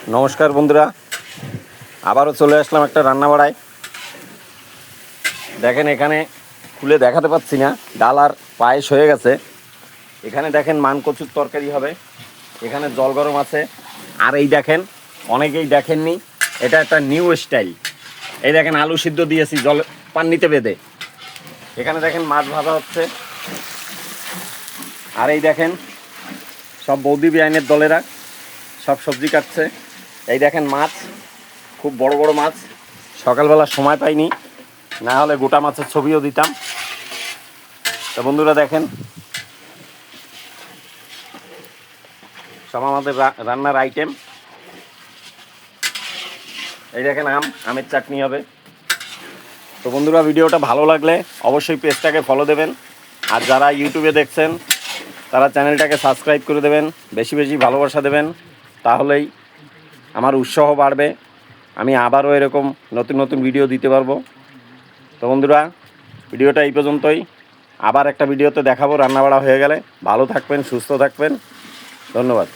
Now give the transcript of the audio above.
নমস্কার বন্ধুরা, আবারও চলে আসলাম একটা রান্না বাড়ায়। দেখেন এখানে খুলে দেখাতে পাচ্ছি না, ডাল আর পায়েস হয়ে গেছে। এখানে দেখেন মান কচুর তরকারি হবে, এখানে জল গরম আছে। আর এই দেখেন, অনেকেই দেখেননি, এটা একটা নিউ স্টাইল। এই দেখেন আলু সিদ্ধ দিয়েছি জল পান্নিতে বেঁধে। এখানে দেখেন মাছ ভাজা হচ্ছে। আর এই দেখেন সব বৌদি বিআইনের দলেরা সব সবজি কাটছে। এই দেখেন মাছ, খুব বড় বড় মাছ। সকালবেলা সময় পাইনি, না হলে গোটা মাছের ছবিও দিতাম। তো বন্ধুরা দেখেন সব আমাদের রান্নার আইটেম। এই দেখেন আমের চাটনি হবে। তো বন্ধুরা, ভিডিওটা ভালো লাগলে অবশ্যই পেজটাকে ফলো দেবেন, আর যারা ইউটিউবে দেখছেন তারা চ্যানেলটাকে সাবস্ক্রাইব করে দেবেন, বেশি বেশি ভালোবাসা দেবেন, তাহলেই আমার উৎসাহ বাড়বে, আমি আবারও এরকম নতুন নতুন ভিডিও দিতে পারবো। তো বন্ধুরা, ভিডিওটা এই পর্যন্তই। আবার একটা ভিডিওতে দেখাবো রান্নাবাড়া হয়ে গেলে। ভালো থাকবেন, সুস্থ থাকবেন, ধন্যবাদ।